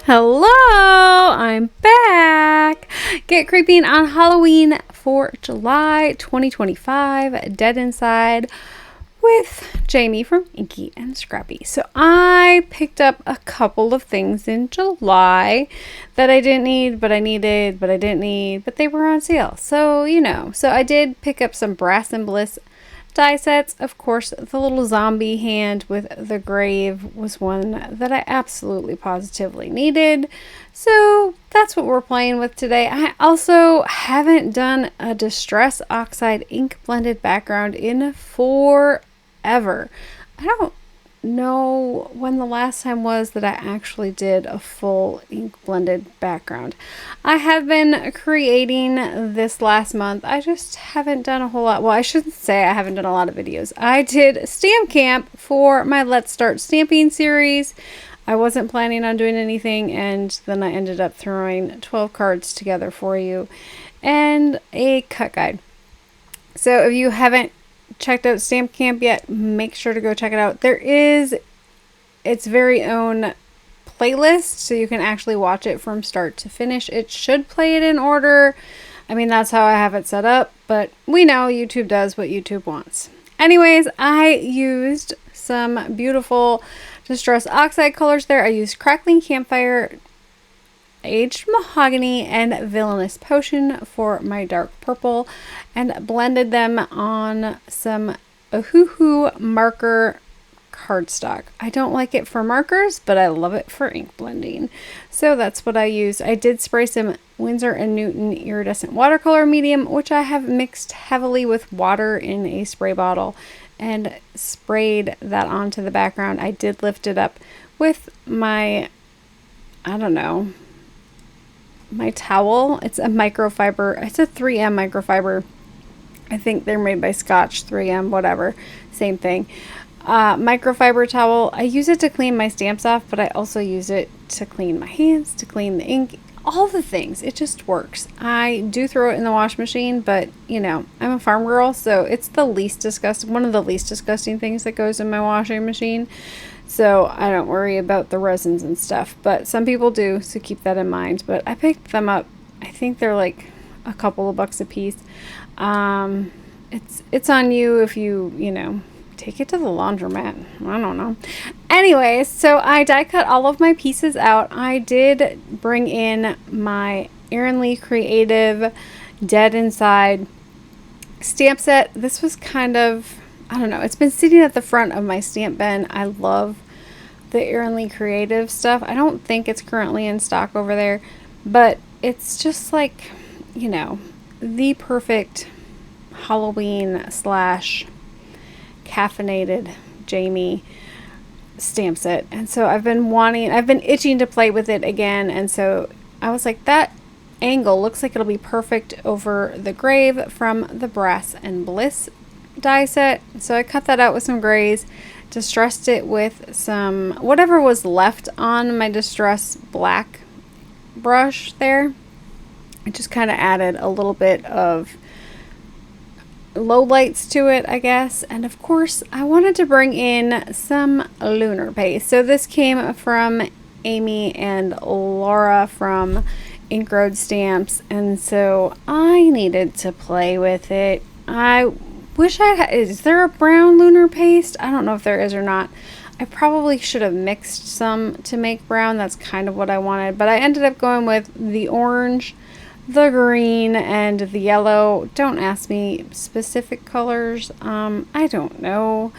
Hello, I'm back. Get creeping on Halloween for July 2025, Dead Inside with Jaime from Inky&Scrappy. So I picked up a couple of things in July that I didn't need, but I needed, but I didn't need, but they were on sale. So, so I did pick up some Brass and Bliss die sets. Of course, the little zombie hand with the grave was one that I absolutely positively needed. So that's what we're playing with today. I also haven't done a Distress Oxide ink blended background in forever. I don't know when the last time was that I actually did a full ink blended background. I have been creating this last month. I just haven't done a whole lot. Well, I shouldn't say I haven't done a lot of videos. I did stamp camp for my Let's Start Stamping series. I wasn't planning on doing anything, and then I ended up throwing 12 cards together for you and a cut guide. So if you haven't checked out Stamp Camp yet, make sure to go check it out. There is its very own playlist, so you can actually watch it from start to finish. It should play it in order. I mean, that's how I have it set up, but we know YouTube does what YouTube wants. Anyways, I used some beautiful Distress Oxide colors there. I used Crackling, Campfire, Aged Mahogany, and Villainous Potion for my dark purple, and blended them on some Ohuhu marker cardstock. I don't like it for markers, but I love it for ink blending. So that's what I used. I did spray some Windsor and Newton Iridescent Watercolor Medium, which I have mixed heavily with water in a spray bottle and sprayed that onto the background. I did lift it up with my, I don't know, my towel. It's a microfiber. It's a 3M microfiber. I think they're made by Scotch, 3M, whatever. Same thing. Microfiber towel. I use it to clean my stamps off, but I also use it to clean my hands, to clean the ink, all the things. It just works. I do throw it in the wash machine, but I'm a farm girl, so it's the least disgusting, one of the least disgusting things that goes in my washing machine. So I don't worry about the resins and stuff, but some people do, so keep that in mind. But I picked them up. I think they're like a couple of bucks a piece. It's on you if you take it to the laundromat. I don't know. Anyways, so I die cut all of my pieces out. I did bring in my Erin Lee Creative Dead Inside stamp set. This was kind of, I don't know, it's been sitting at the front of my stamp bin. I love the Erin Lee Creative stuff. I don't think it's currently in stock over there, but it's just like, the perfect Halloween / caffeinated Jaime stamp set. And so I've been itching to play with it again, and so I was like, that angle looks like it'll be perfect over the grave from the Brass and Bliss die set. So I cut that out with some grays, distressed it with some whatever was left on my distress black brush there. I just kind of added a little bit of low lights to it, I guess. And of course I wanted to bring in some Lunar Paste. So this came from Amy and Laura from Ink Road Stamps, and so I needed to play with it. I wish I had, is there a brown Lunar Paste? I don't know if there is or not. I probably should have mixed some to make brown. That's kind of what I wanted, but I ended up going with the orange, the green, and the yellow. Don't ask me specific colors. I don't know.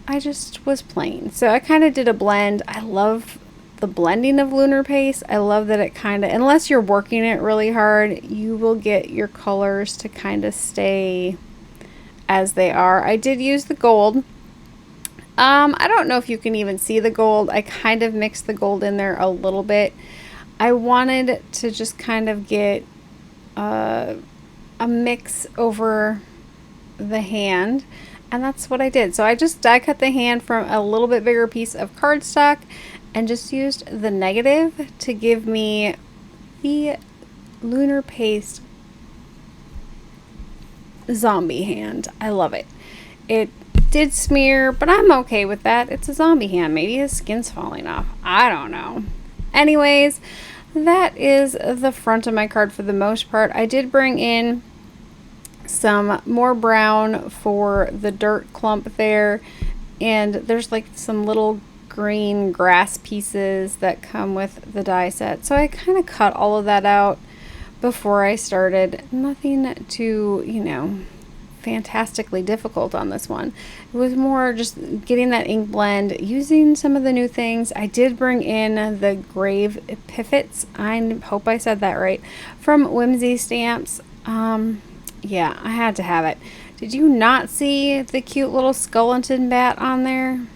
I just was playing. So I kind of did a blend. I love the blending of Lunar Paste. I love that it kind of, unless you're working it really hard, you will get your colors to kind of stay as they are. I did use the gold. I don't know if you can even see the gold. I kind of mixed the gold in there a little bit. I wanted to just kind of get a mix over the hand, and that's what I did. So I just die cut the hand from a little bit bigger piece of cardstock and just used the negative to give me the Lunar Paste zombie hand. I love it. It did smear, but I'm okay with that. It's a zombie hand. Maybe his skin's falling off. I don't know. Anyways, that is the front of my card for the most part. I did bring in some more brown for the dirt clump there, and there's like some little green grass pieces that come with the die set, so I kind of cut all of that out before I started. Nothing too, you know, fantastically difficult on this one. It was more just getting that ink blend, using some of the new things. I did bring in the Grave Epitaphs, I hope I said that right, from Whimsy stamps. Yeah, I had to have it. Did you not see the cute little skeleton bat on there?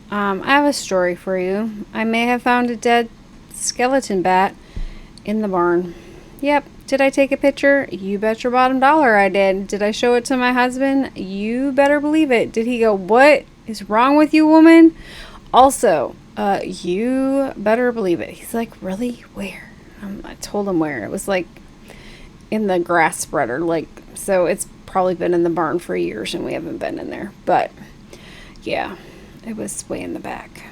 I have a story for you. I may have found a dead skeleton bat in the barn. Yep. Did I take a picture? You bet your bottom dollar I did. Did I show it to my husband? You better believe it. Did he go, "What is wrong with you, woman?" Also, you better believe it. He's like, "Really? Where?" I told him where. It was like in the grass spreader. Like, so it's probably been in the barn for years and we haven't been in there. But yeah, it was way in the back.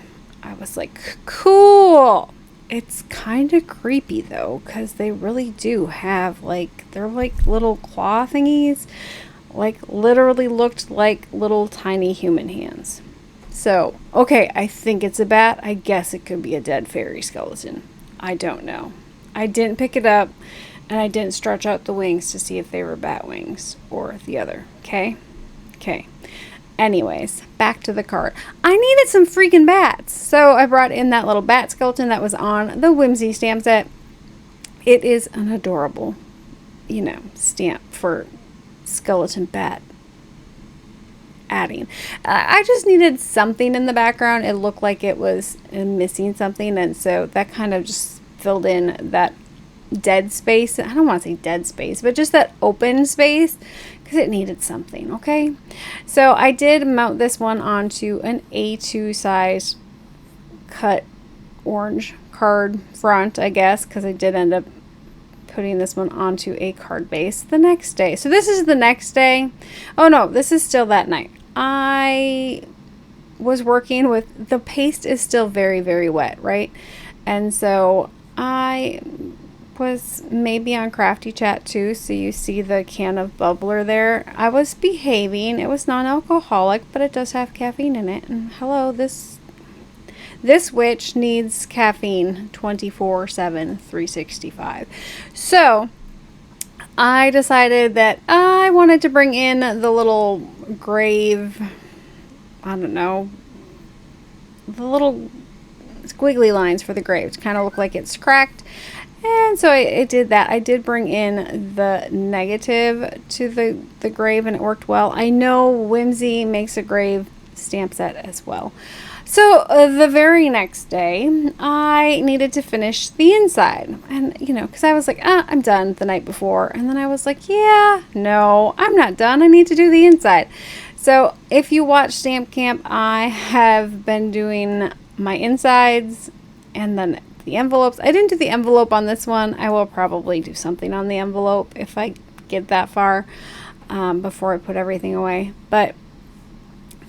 I was like, cool. It's kind of creepy though, because they really do have like, they're like little claw thingies, like literally looked like little tiny human hands. So, okay, I think it's a bat. I guess it could be a dead fairy skeleton. I don't know. I didn't pick it up, and I didn't stretch out the wings to see if they were bat wings or the other. Okay? Okay. Anyways, back to the card. I needed some freaking bats, so I brought in that little bat skeleton that was on the Whimsy stamp set. It is an adorable, you know, stamp for skeleton bat adding. I just needed something in the background. It looked like it was missing something, and so that kind of just filled in that dead space. I don't want to say dead space, but just that open space, because it needed something. Okay, so I did mount this one onto an A2 size cut orange card front, I guess, because I did end up putting this one onto a card base the next day. So this is the next day. Oh no, this is still that night. I was working with, the paste is still very, very wet, right? And so I was maybe on Crafty Chat too, so you see the can of bubbler there. I was behaving. It was non-alcoholic, but it does have caffeine in it. And hello, this witch needs caffeine 24/7, 365. So I decided that I wanted to bring in the little grave, I don't know, the little squiggly lines for the grave to kind of look like it's cracked. And so I did that. I did bring in the negative to the grave, and it worked well. I know Whimsy makes a grave stamp set as well. So the very next day, I needed to finish the inside. And, you know, because I was like, I'm done the night before. And then I was like, yeah, no, I'm not done. I need to do the inside. So if you watch Stamp Camp, I have been doing my insides and then the envelopes. I didn't do the envelope on this one. I will probably do something on the envelope if I get that far before I put everything away. But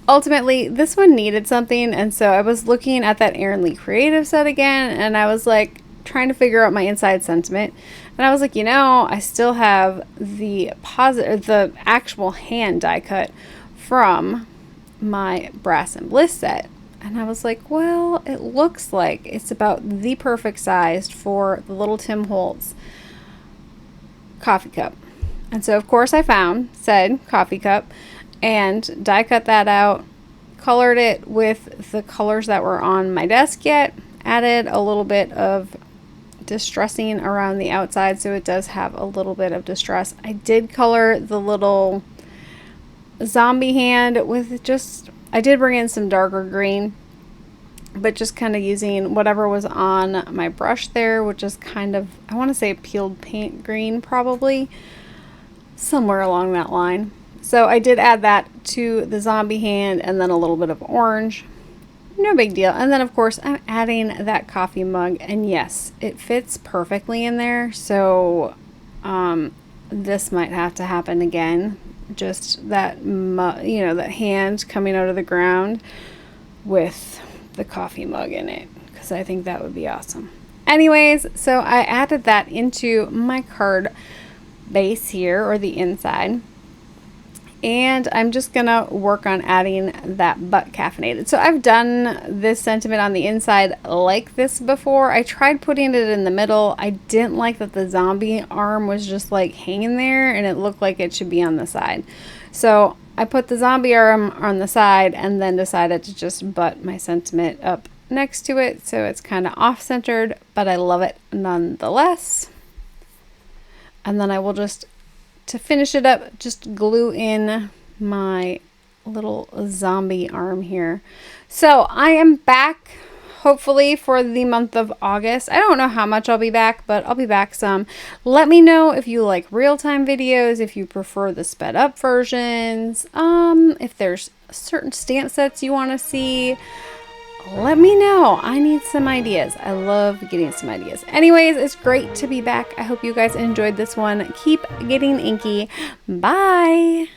ultimately, this one needed something, and so I was looking at that Erin Lee Creative set again, and I was like trying to figure out my inside sentiment, and I was like, you know, I still have the actual hand die cut from my Brass and Bliss set, and I was like, well, it looks like it's about the perfect size for the little Tim Holtz coffee cup, and so of course I found said coffee cup and die cut that out, colored it with the colors that were on my desk yet, added a little bit of distressing around the outside so it does have a little bit of distress. I did color the little zombie hand with just, I did bring in some darker green, but just kind of using whatever was on my brush there, which is kind of, I want to say peeled paint green, probably somewhere along that line. So I did add that to the zombie hand and then a little bit of orange. No big deal. And then of course I'm adding that coffee mug, and yes, it fits perfectly in there. So this might have to happen again. Just that, you know, that hand coming out of the ground with the coffee mug in it, because I think that would be awesome. Anyways, so I added that into my card base here, or the inside. And I'm just gonna work on adding that butt caffeinated. So I've done this sentiment on the inside like this before. I tried putting it in the middle. I didn't like that the zombie arm was just like hanging there and it looked like it should be on the side. So I put the zombie arm on the side and then decided to just butt my sentiment up next to it. So it's kind of off-centered, but I love it nonetheless. And then I will just, to finish it up, just glue in my little zombie arm here. So I am back hopefully for the month of August. I don't know how much I'll be back, but I'll be back some. Let me know if you like real-time videos, if you prefer the sped up versions, if there's certain stamp sets you want to see. Let me know. I need some ideas. I love getting some ideas. Anyways, it's great to be back. I hope you guys enjoyed this one. Keep getting inky. Bye.